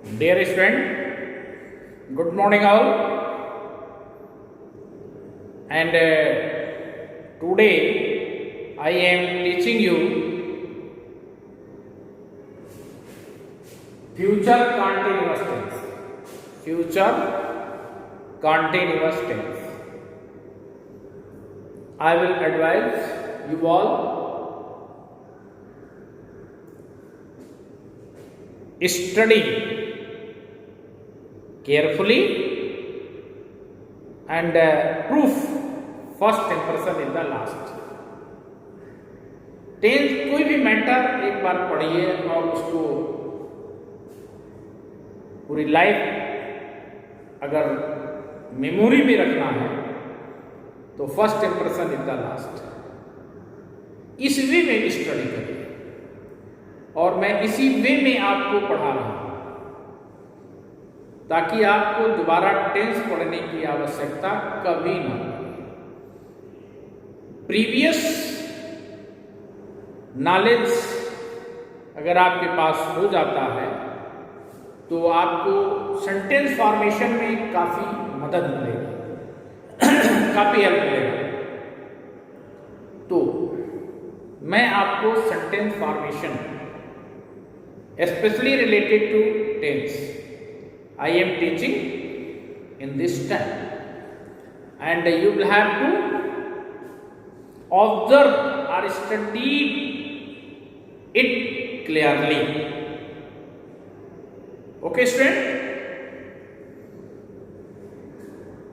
Dear student, good morning all. And today I am teaching you future continuous tense. Future continuous tense. I will advise you all study carefully and proof first impression in the last. Tense कोई भी matter एक बार पढ़िए और उसको पूरी life अगर memory में रखना है तो first impression in the last, इस वे में स्टडी करिए और मैं इसी वे में आपको पढ़ा रहा हूं ताकि आपको दोबारा टेंस पढ़ने की आवश्यकता कभी ना पड़े। प्रीवियस नॉलेज अगर आपके पास हो जाता है तो आपको सेंटेंस फॉर्मेशन में काफी मदद मिलेगी, काफी हेल्प मिलेगा। तो मैं आपको sentence formation especially related to tense I am teaching in this time, and you will have to observe or study it clearly. Okay student,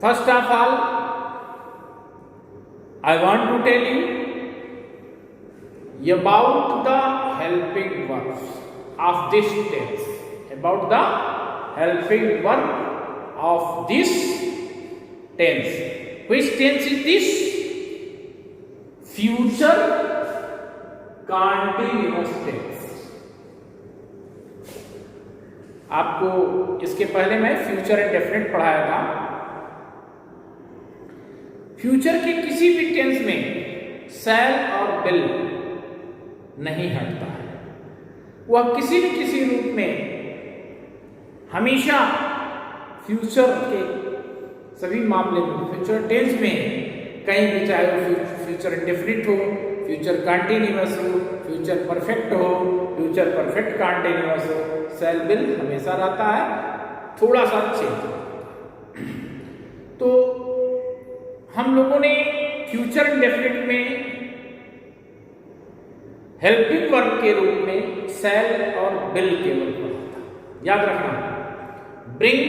first of all I want to tell you about the helping verbs of this tense, about the helping verb of this tense. Which tense is this? Future continuous tense. आपको इसके पहले मैं future indefinite पढ़ाया था। Future के किसी भी tense में शैल और विल नहीं हटता है, वह किसी न किसी रूप में हमेशा फ्यूचर के सभी मामले में, फ्यूचर टेंस में कहीं भी, चाहे वो फ्यूचर इंडेफिनिट हो, फ्यूचर कंटिन्यूअस हो, फ्यूचर परफेक्ट हो, फ्यूचर परफेक्ट कंटिन्यूअस हो, शैल विल हमेशा रहता है, थोड़ा सा चेंज। तो हम लोगों ने फ्यूचर इंडेफिनिट में हेल्पिंग वर्ब के रूप में शैल और विल केवल पढ़ा था। याद रखना, bring,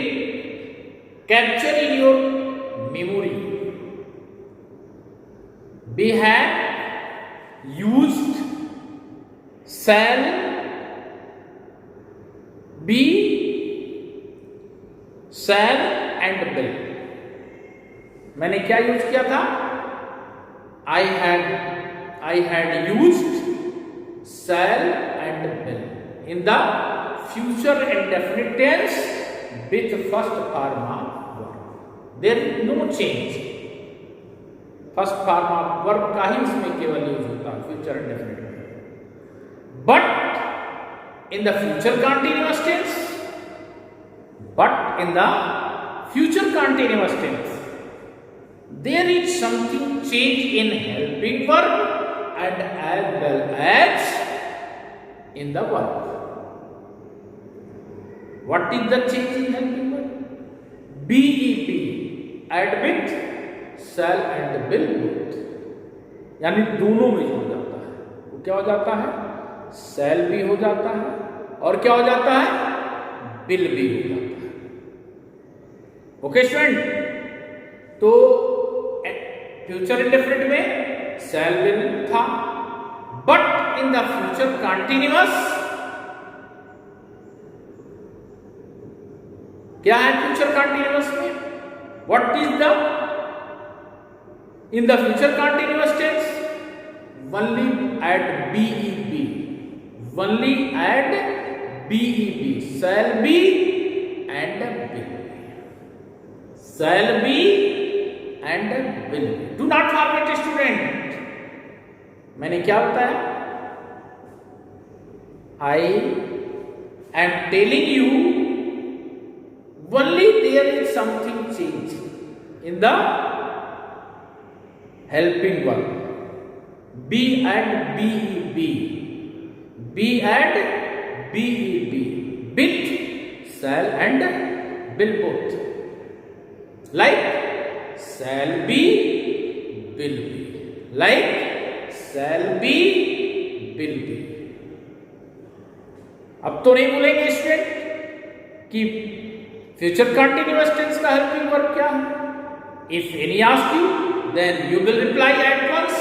capture in your memory, we have used shall, be, shall and will. मैंने क्या यूज किया था? I had used shall and will in the future indefinite tense with first form of verb. There is no change. First form of verb का ही उसमें केवल use होता है future indefinite में। But in the future continuous tense, there is something change in helping verb and as well as in the verb. What is the change in helping verb? BEP, add with shall and will both, यानी दोनों में हो जाता है। वो क्या हो जाता है? shall भी हो जाता है और क्या हो जाता है? will भी हो जाता है। ओके स्टूडेंट, तो फ्यूचर इंडेफिनिट में शैल विल था, but in the future continuous क्या है? फ्यूचर कंटिन्यूअस में what is the in the future continuous tense? Only at BEP, only at BEP, shall be and will, shall be and will. Do not forget student, मैंने क्या बताया? I am telling you only there is something change in the helping verb. Be and BEB. Be and BEB. Bit, shall and will both. Like shall be, will be. Like shall be, will be. अब तो नहीं बोलेंगे student कि future continuous tense का helping verb क्या है. If any ask you then you will reply at once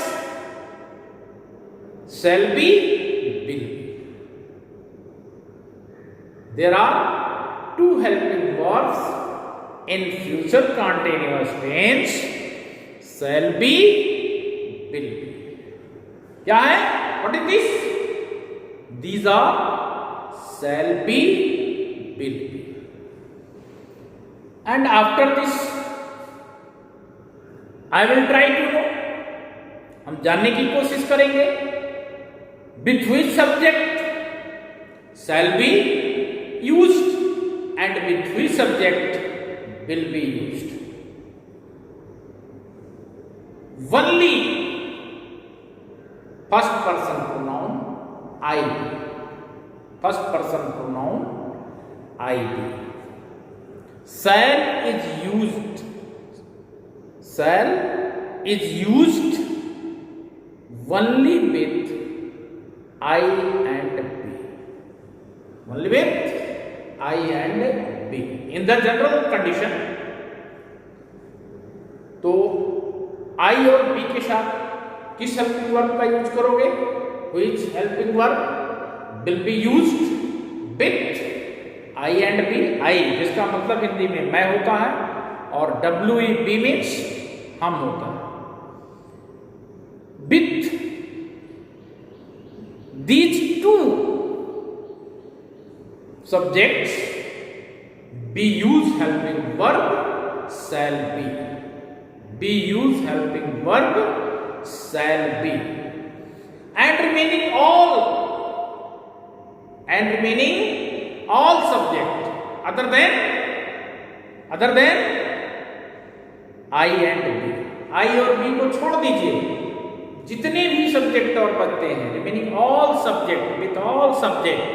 shall be, will be. There are two helping verbs in future continuous tense. Shall be, will be. क्या है? What is this? These are shall be, will be. And after this, I will try to know. हम जानने की कोशिश करेंगे. With which subject shall be used and with which subject will be used. Only first person pronoun I. First person pronoun I. Shall is used. Shall is used only with I and B. Only with I and B. In the general condition, तो I और B के साथ किस helping verb का use करोगे? Which helping verb will be used with I and B? I जिसका मतलब हिंदी में मैं होता है और WEB मीन्स हम होता है. With these two subjects be use helping verb shall be. Be use helping verb shall be. And remaining all subject other than I and B. I और B को छोड़ दीजिए. जितने भी सब्जेक्ट और बचते हैं, remaining all subject, with all subject,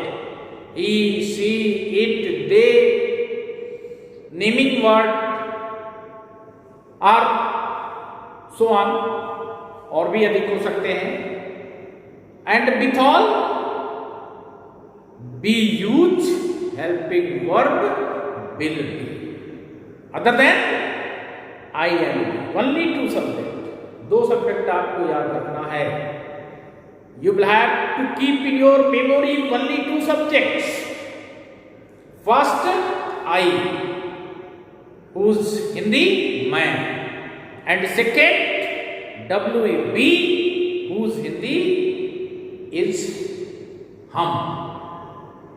he, she, it, they, naming word are so on, और भी अधिक हो सकते हैं. And with all be use helping verb will be other than I and be. Only two subject. दो subject आपको याद रखना है. You will have to keep in your memory only two subjects. First I, whose Hindi मैं, and second WEB, whose Hindi is हम.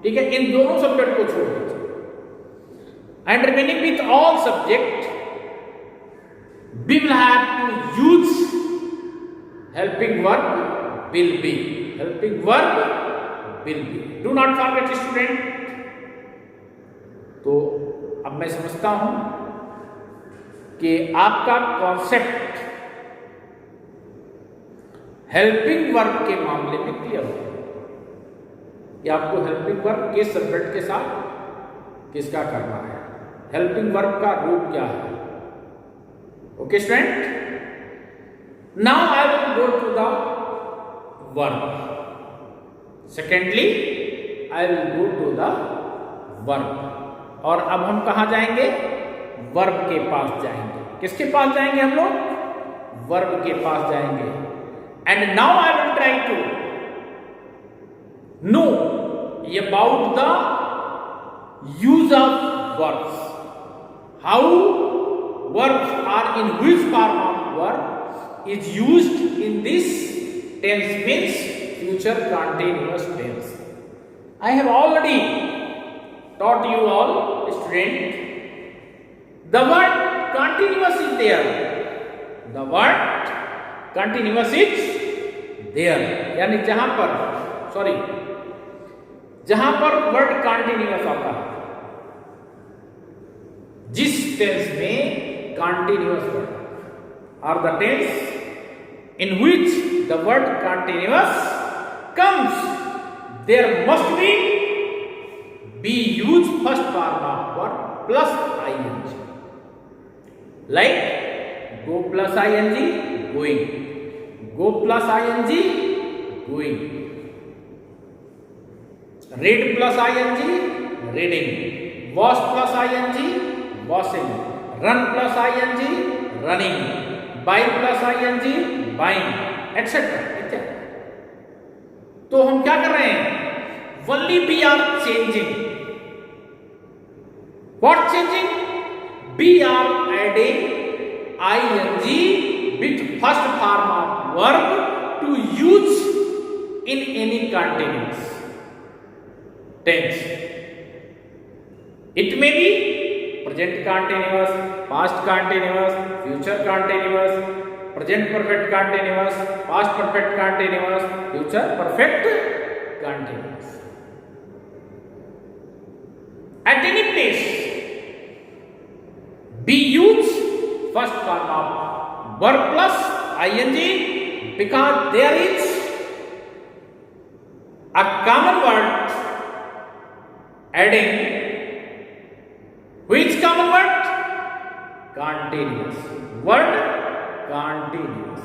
ठीक है, इन दोनों सब्जेक्ट को छोड़ दीजिए. And remaining with all subject we will have to use helping verb will be. Helping verb will be. Do not forget student. तो अब मैं समझता हूं कि आपका कॉन्सेप्ट हेल्पिंग वर्ब के मामले में क्लियर हो कि आपको हेल्पिंग वर्ब के सब्जेक्ट के साथ किसका करना है. हेल्पिंग वर्ब का रूप क्या है. Okay student, now I will go to the verb. Secondly, I will go to the verb. और अब हम कहाँ जाएंगे? वर्ब के पास जाएंगे. किसके पास जाएंगे हम लोग? वर्ब के पास जाएंगे. And now I will try to know about the use of verbs. How verbs are in which form of verb is used in this tense means future continuous tense. I have already taught you all student. The word continuous is there. The word continuous is there. यानी जहां पर word continuous आता है tense में continuous word और the tense in which the word continuous comes, there must be used first form of verb plus ing. Like go plus ing, going. Go plus ing, going. Read plus ing, reading. Wash plus ing, washing. Run plus ing, running. Buy plus ing, buying, etc. इत्यादि। तो हम क्या कर रहे हैं? Only we are changing. What changing? We are adding ing with first form of verb to use in any continuous tense. It may be present continuous, past continuous, future continuous, present perfect continuous, past perfect continuous, future perfect continuous. At any place, we use first form of verb plus ing because there is a common word adding which common word? Continuous. Word continuous.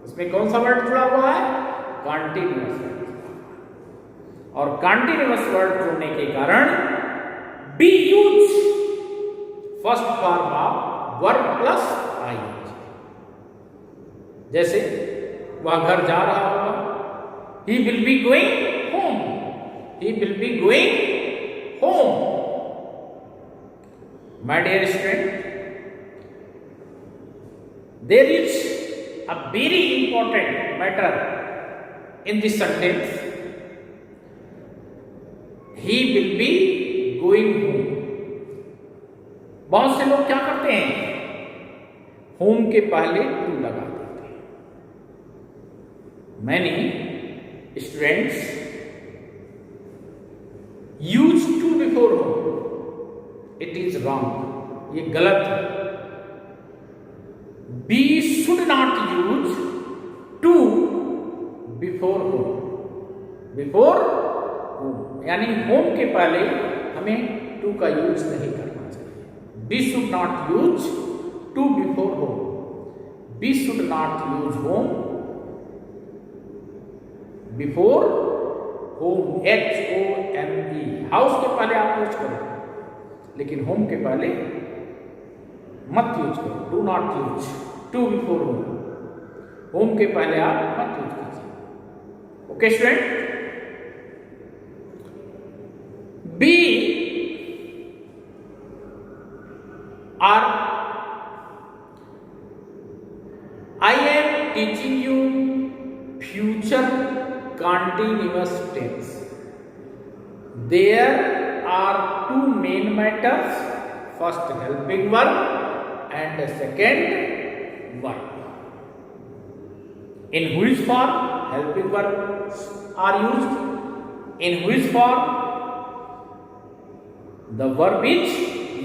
उसमें कौन सा word जुड़ा हुआ है? Continuous word. और continuous word जुड़ने के कारण B use first form of verb plus ing। जैसे वह घर जा रहा होगा, he will be going home. He will be going home. My dear student, there is a very important matter in this sentence. He will be going home. बहुत से लोग क्या करते हैं? होम के पहले टू लगा देते हैं। Many students use to before home. It is wrong. ये गलत है। We should not use to before home. Before home यानी home के पहले हमें to का यूज नहीं करना चाहिए। We should not use to before home. We should not use home before home. HOME house के पहले आप यूज करो, लेकिन होम के पहले मत यूज करो। Do not use to before home. Home के पहले आप मत यूज कीजिए। Okay student, we are I am teaching you future continuous tense. There are two main matters, first helping verb and second verb. In which form helping verbs are used? In which form the verb is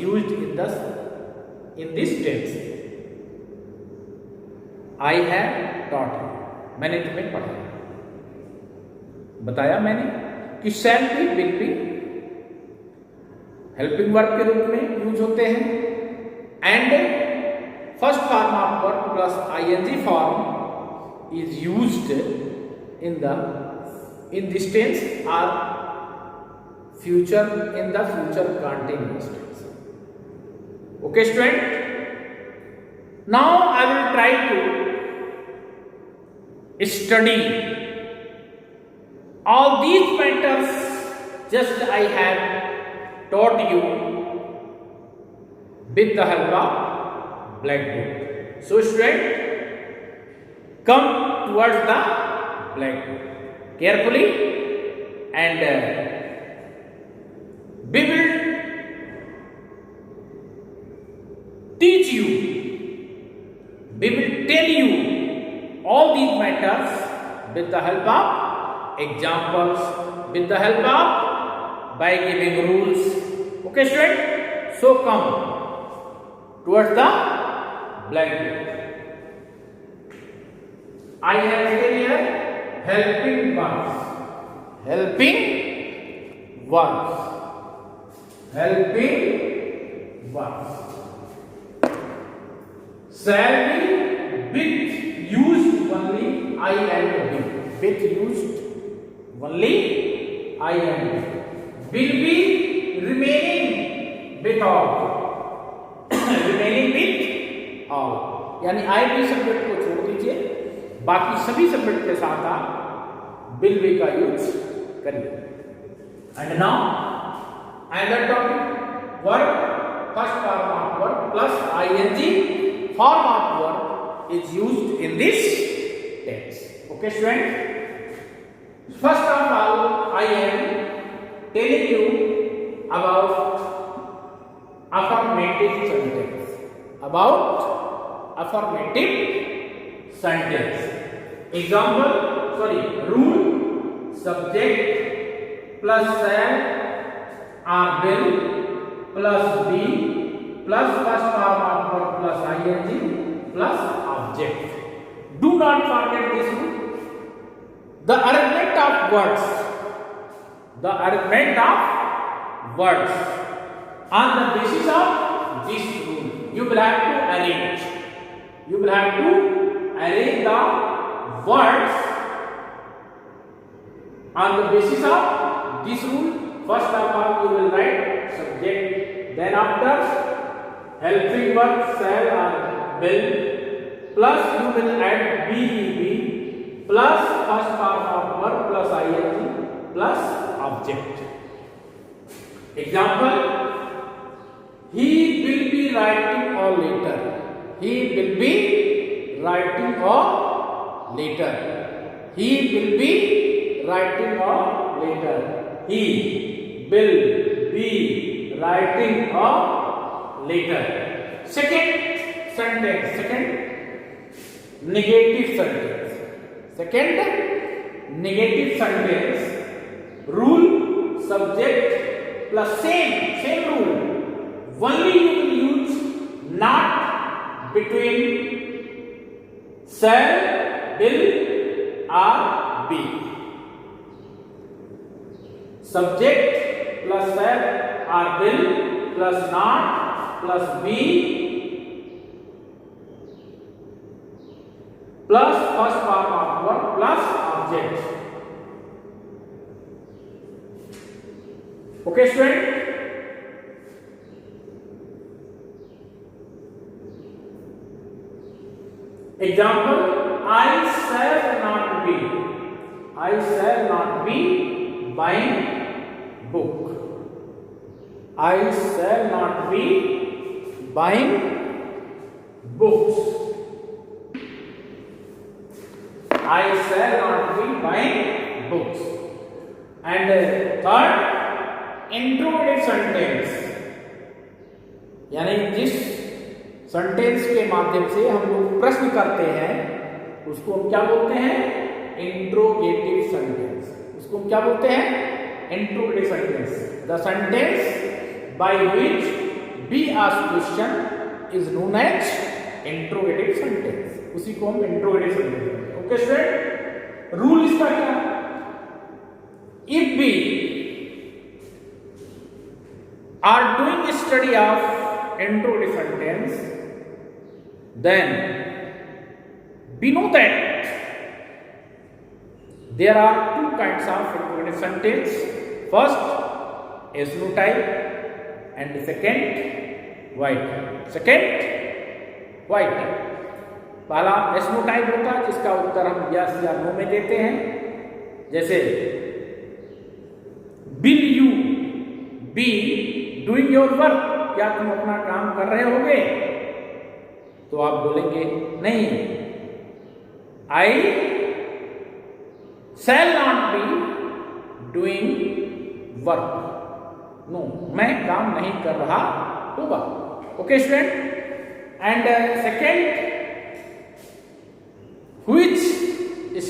used in this tense? I have taught you. मैंने तुम्हें पढ़ाया, बताया मैंने कि shall be, will be helping verb के रूप में use होते हैं and first form of verb plus ing form is used in this tense or future in the future continuous tense. Okay student, now I will try to study all these matters just I have taught you with the help of blackboard. So student, come towards the blackboard carefully and we will teach you, we will tell you all these matters with the help of examples, with the help of by giving rules. Okay student, so come towards the blackboard. I have written here helping ones. Helping ones. Helping ones. Shall be with used only I and be. With used only I and be. Will be remaining with all. Remaining with all. यानी I भी subject को छोड़ दीजिए, बाकी सभी subject के साथ आप will be का यूज करिए. And now another topic, verb, first form of verb plus ing form of verb is used in this text. Okay, students? First of all, I am telling you about affirmative sentence. About affirmative sentence. Example, rule, subject plus shall or will plus be plus first form of verb plus ing plus object. Do not forget this rule. The arrangement of words. The arrangement of words. On the basis of this rule, you will have to arrange. You will have to arrange the words on the basis of this rule. First of all, you will write subject. Then after helping verb shall or will, plus you will add be plus first form of verb plus ing plus object. Example, he will be writing a letter. He will be writing a letter. He will be writing a letter. He will be writing a letter. Second sentence. Second negative sentence. Second negative sentence. Rule, subject plus same rule. Only you will use not between shall, will or be. Subject plus shall or will plus not plus be plus first form of verb plus object. Okay, student? Example, I shall not be buying book. I shall not be buying books. I shall not be buying books. And third, interrogative sentence. यानी जिस sentence के माध्यम से हम लोग प्रश्न करते हैं उसको हम क्या बोलते हैं? Interrogative sentence. उसको हम क्या बोलते हैं? Interrogative sentence. The sentence by which we asked question is known as interrogative sentence. उसी को हम interrogative sentence. Okay student, rule इसका क्या? If we are doing study of interrogative sentence, then we know that there are two kinds of interrogative sentence. First, yes no type, and second, white type. पहला yes no type होता है जिसका उत्तर हम yes या no में देते हैं. जैसे will you be doing your work? क्या तुम अपना काम कर रहे होगे? तो आप बोलेंगे नहीं, I shall not be doing work. No, मैं काम नहीं कर रहा होगा. Okay student. And second, which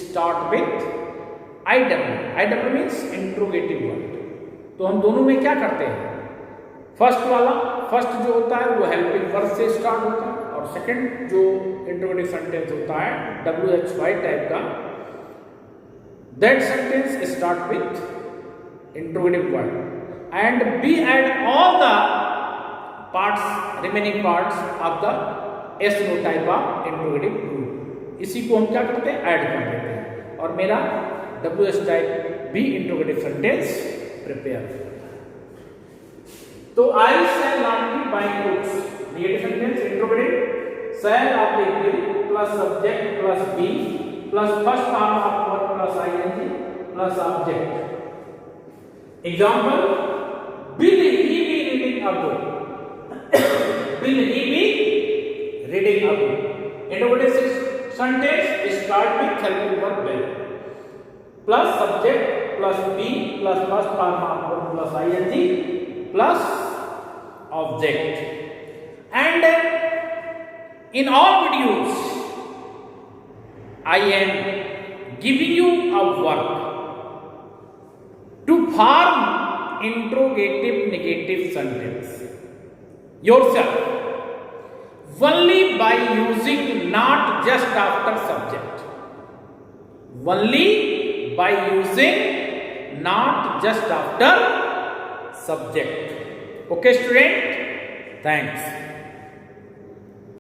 start with IW. IW means interrogative word. तो हम दोनों में क्या करते हैं? फर्स्ट जो होता है वो हेल्पिंग वर्ब से स्टार्ट होता है, और सेकंड जो इंट्रोगेटिव सेंटेंस होता है WHY टाइप का, that sentence start with interrogative word and we add all the parts remaining parts of the SNO type of interrogative group. इसी को हम क्या करते हैं, ऐड कर देते हैं, और मेरा WH टाइप भी इंट्रोगेटिव सेंटेंस प्रिपेयर होता है। तो I shall not be buying books, negative sentence interrogative, shall of the plus subject plus be plus first form of verb plus ING plus object. Example, will he be reading a book? Will he be reading a book? Interrogative sentence start with helping verb will plus subject plus be plus first form of verb plus ING plus object. And in all videos I am giving you a work to form interrogative negative sentence yourself only by using not just after subject, only by using not just after subject. Okay student, thanks.